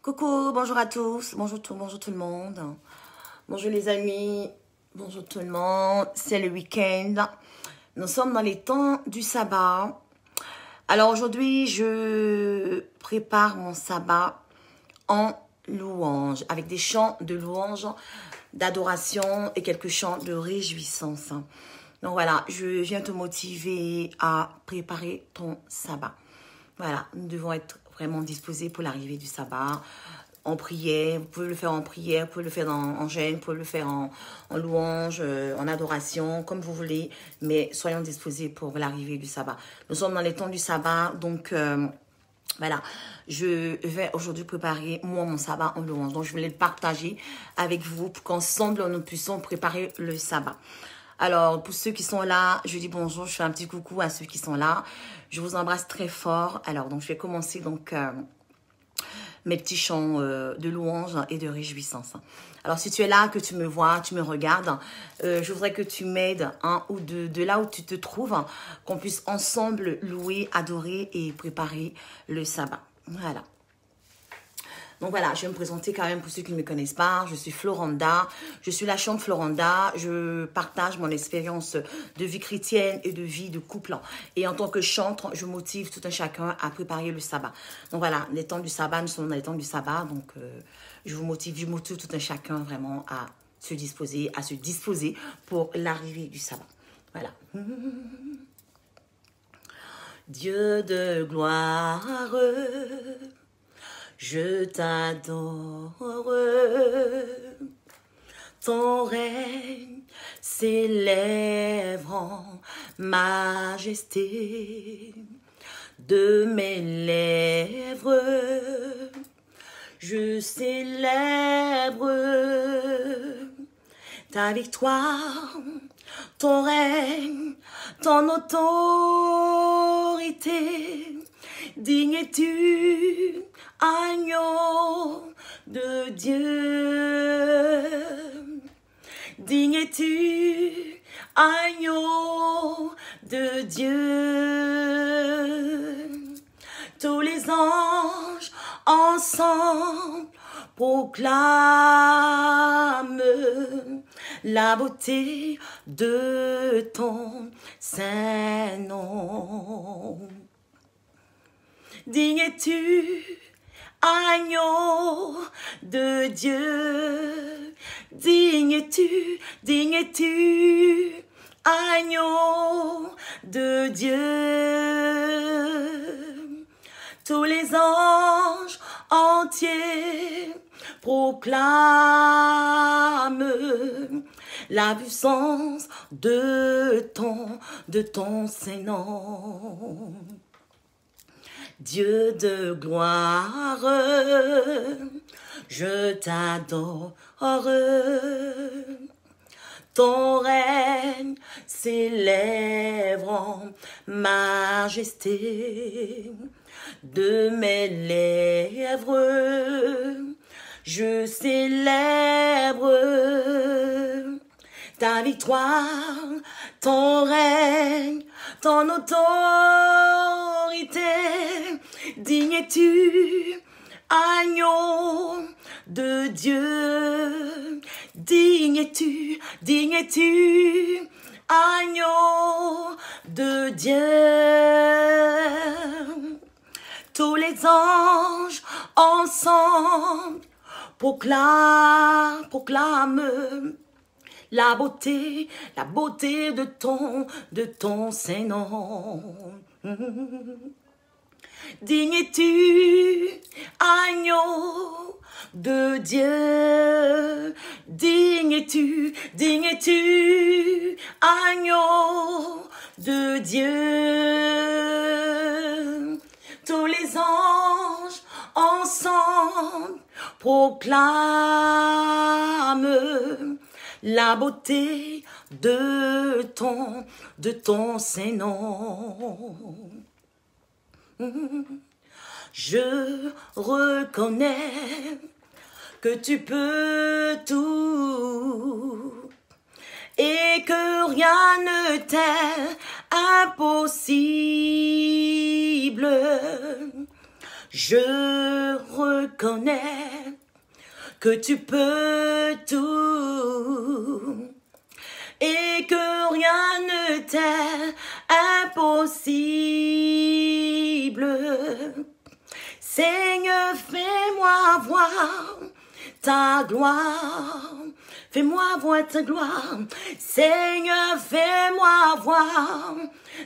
Coucou, bonjour à tous, bonjour tout le monde. Bonjour les amis, bonjour tout le monde. C'est le week-end. Nous sommes dans les temps du sabbat. Alors aujourd'hui, je prépare mon sabbat en louange, avec des chants de louange, d'adoration et quelques chants de réjouissance. Donc voilà, je viens te motiver à préparer ton sabbat. Voilà, nous devons être vraiment disposés pour l'arrivée du sabbat, en prière. Vous pouvez le faire en prière, vous pouvez le faire en jeûne, vous pouvez le faire en louange, en adoration, comme vous voulez. Mais soyons disposés pour l'arrivée du sabbat. Nous sommes dans les temps du sabbat, donc voilà. Je vais aujourd'hui préparer mon sabbat en louange. Donc je voulais le partager avec vous pour qu'ensemble nous puissions préparer le sabbat. Alors, pour ceux qui sont là, je dis bonjour, je fais un petit coucou à ceux qui sont là. Je vous embrasse très fort. Alors, donc, je vais commencer donc mes petits chants de louange et de réjouissance. Alors, si tu es là, que tu me vois, tu me regardes, je voudrais que tu m'aides ou de là où tu te trouves, qu'on puisse ensemble louer, adorer et préparer le sabbat. Voilà. Donc voilà, je vais me présenter quand même pour ceux qui ne me connaissent pas. Je suis Floranda, je suis la chante Floranda. Je partage mon expérience de vie chrétienne et de vie de couple. Et en tant que chantre, je motive tout un chacun à préparer le sabbat. Donc voilà, les temps du sabbat, nous sommes dans les temps du sabbat. Donc je motive tout un chacun vraiment à se disposer pour l'arrivée du sabbat. Voilà. Dieu de gloire, je t'adore, ton règne s'élève en majesté. De mes lèvres, je célèbre ta victoire, ton règne, ton autorité. Digne es-tu, agneau de Dieu. Digne es-tu, agneau de Dieu. Tous les anges ensemble proclament la beauté de ton saint nom. Digne es-tu, agneau de Dieu. Digne es-tu, agneau de Dieu. Tous les anges entiers proclament la puissance de ton saint nom. Dieu de gloire, je t'adore. Ton règne s'élève en majesté. De mes lèvres, je célèbre ta victoire, ton règne, ton autorité. Digne es-tu, agneau de Dieu. Digne es-tu, agneau de Dieu. Tous les anges ensemble proclament la beauté de ton saint nom. Digne es-tu, agneau de Dieu. Digne es-tu, agneau de Dieu. Tous les anges ensemble proclament la beauté de ton saint nom. Je reconnais que tu peux tout et que rien ne t'est impossible. Je reconnais que tu peux tout et que rien ne t'est impossible. Seigneur, fais-moi voir ta gloire. Fais-moi voir ta gloire. Seigneur, fais-moi voir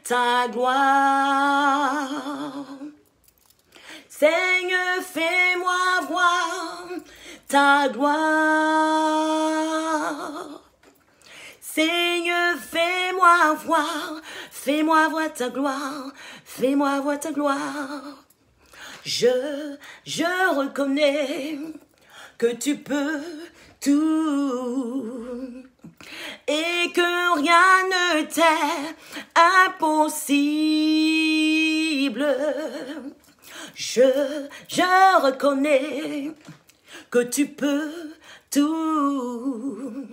ta gloire. Seigneur, fais-moi voir ta gloire. Seigneur, fais-moi voir ta gloire. Fais-moi voir ta gloire. Je reconnais que tu peux tout et que rien ne t'est impossible. Je reconnais que tu peux tout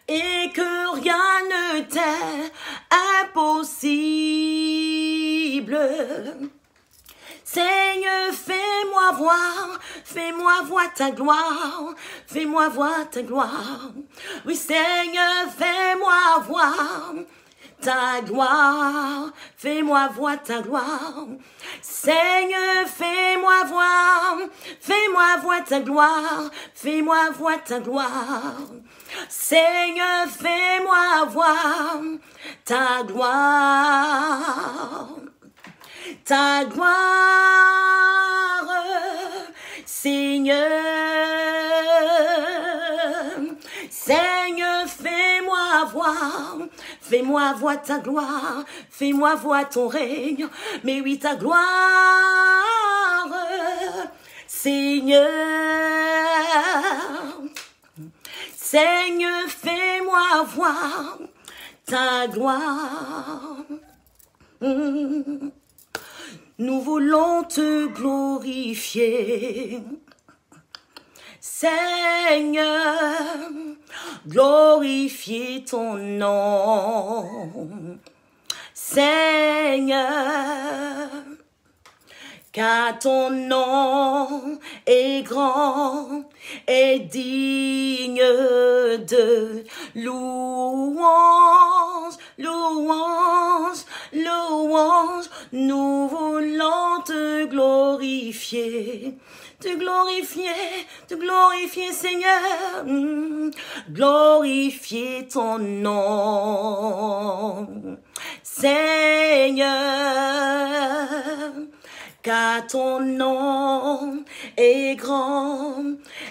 et que rien ne t'est impossible. Seigneur, fais-moi voir ta gloire, fais-moi voir ta gloire. Oui, Seigneur, fais-moi voir ta gloire, fais-moi voir ta gloire. Seigneur, fais-moi voir ta gloire, fais-moi voir ta gloire. Seigneur, fais-moi voir ta gloire. Ta gloire, Seigneur, Seigneur, fais-moi voir ta gloire, fais-moi voir ton règne, mais oui ta gloire, Seigneur, Seigneur, fais-moi voir ta gloire. Nous voulons te glorifier, Seigneur, glorifier ton nom, Seigneur, car ton nom est grand et digne de louange, louange, louange. Nous voulons te glorifier, Seigneur, glorifier ton nom, Seigneur, car ton nom est grand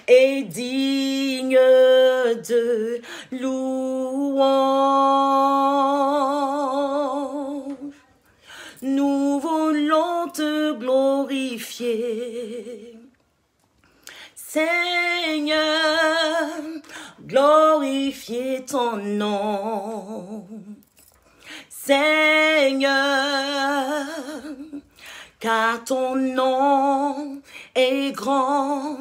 et digne de louange. Nous voulons te glorifier, Seigneur, glorifier ton nom, Seigneur, car ton nom est grand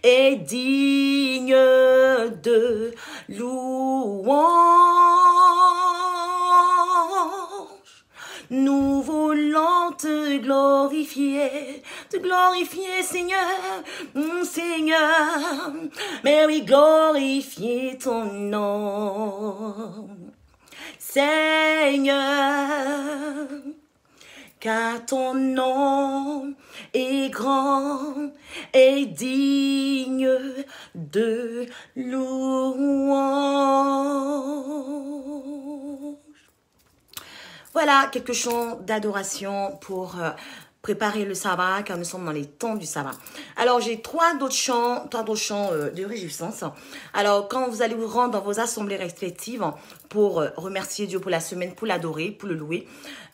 et digne de louange. Nous voulons te glorifier, Seigneur, Seigneur, mais oui, glorifier ton nom, Seigneur, car ton nom est grand et digne de louange. Voilà quelques chants d'adoration pour préparer le sabbat, car nous sommes dans les temps du sabbat. Alors, j'ai trois d'autres chants de réjouissance. Alors, quand vous allez vous rendre dans vos assemblées respectives pour remercier Dieu pour la semaine, pour l'adorer, pour le louer,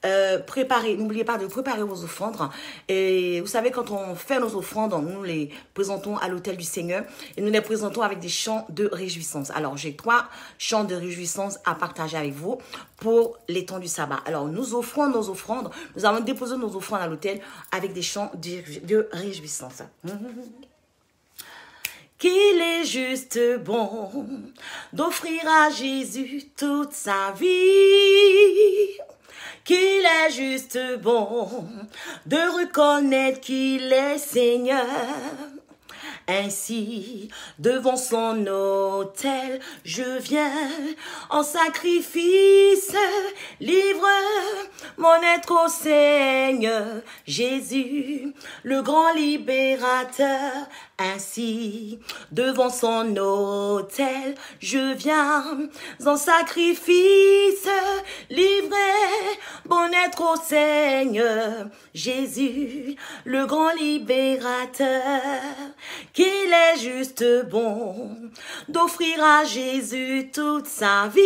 n'oubliez pas de préparer vos offrandes. Et vous savez, quand on fait nos offrandes, nous les présentons à l'autel du Seigneur et nous les présentons avec des chants de réjouissance. Alors, j'ai trois chants de réjouissance à partager avec vous pour les temps du sabbat. Alors, nous offrons nos offrandes, nous allons déposer nos offrandes à l'autel avec des chants de réjouissance. Qu'il est juste bon d'offrir à Jésus toute sa vie. qu'il est juste bon de reconnaître qu'il est Seigneur. Ainsi, devant son autel, je viens en sacrifice, livre mon être au Seigneur, Jésus, le grand libérateur. Ainsi, devant son autel, je viens en sacrifice, livrer mon être au Seigneur, Jésus, le grand libérateur. Qu'il est juste bon d'offrir à Jésus toute sa vie.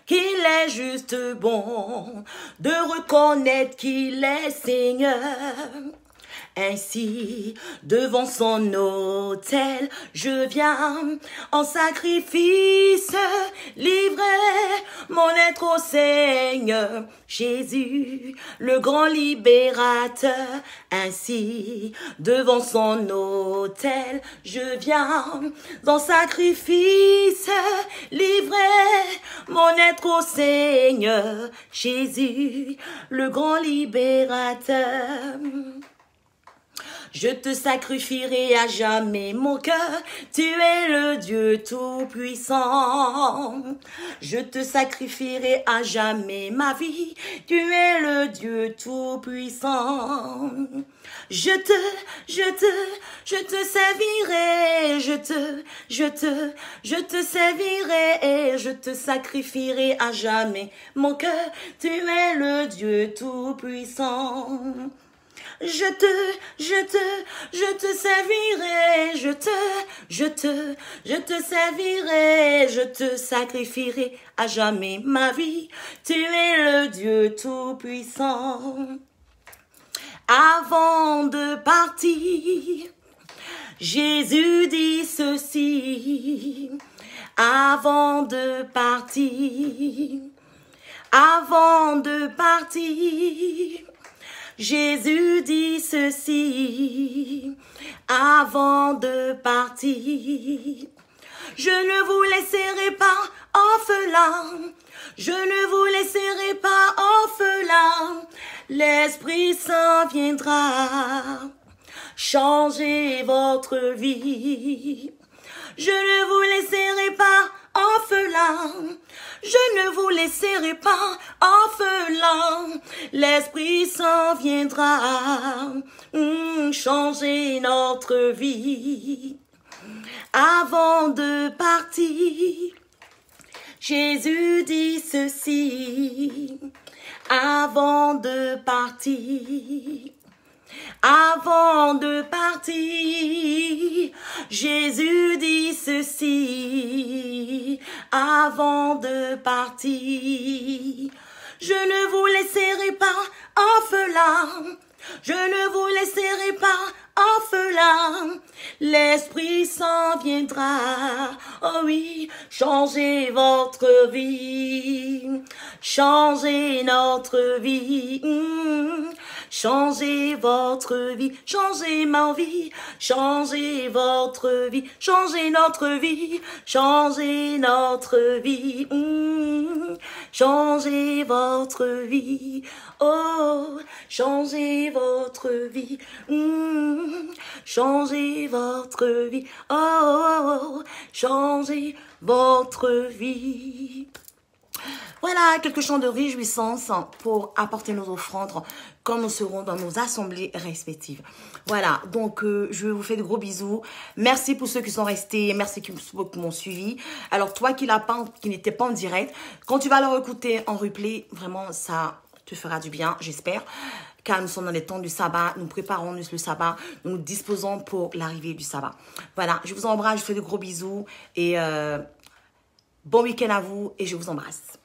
Qu'il est juste bon de reconnaître qu'il est Seigneur. Ainsi, devant son autel, je viens en sacrifice, livrer mon être au Seigneur, Jésus, le grand libérateur. Ainsi, devant son autel, je viens en sacrifice, livrer mon être au Seigneur, Jésus, le grand libérateur. Je te sacrifierai à jamais mon cœur, tu es le Dieu tout-puissant. Je te sacrifierai à jamais ma vie, tu es le Dieu tout-puissant. Je te servirai, je te servirai et je te sacrifierai à jamais mon cœur, tu es le Dieu tout-puissant. Je te servirai, je te servirai, je te sacrifierai à jamais ma vie. Tu es le Dieu tout-puissant. Avant de partir, Jésus dit ceci. Avant de partir, Jésus dit ceci, avant de partir. Je ne vous laisserai pas orphelin, je ne vous laisserai pas orphelin. L'Esprit Saint viendra changer votre vie. Je ne vous laisserai pas orphelin, je ne vous laisserai pas orphelin. L'Esprit Saint viendra changer notre vie. Avant de partir, Jésus dit ceci. Avant de partir, avant de partir, Jésus dit ceci. Avant de partir, je ne vous laisserai pas orphelin, je ne vous laisserai pas orphelin. L'Esprit Saint viendra, oh oui, changer votre vie, changer notre vie. Changez votre vie, changez ma vie, changez votre vie, changez notre vie, changez notre vie, changez votre vie, oh, changez votre vie, changez votre vie, oh, changez votre vie. Voilà quelques chants de réjouissance pour apporter nos offrandes quand nous serons dans nos assemblées respectives. Voilà, donc je vous fais de gros bisous. Merci pour ceux qui sont restés, merci pour ceux qui m'ont suivi. Alors toi qui n'étais pas en direct, quand tu vas le écouter en replay, vraiment ça te fera du bien, j'espère. Car nous sommes dans les temps du sabbat, nous préparons le sabbat, nous nous disposons pour l'arrivée du sabbat. Voilà, je vous embrasse, je vous fais de gros bisous et bon week-end à vous et je vous embrasse.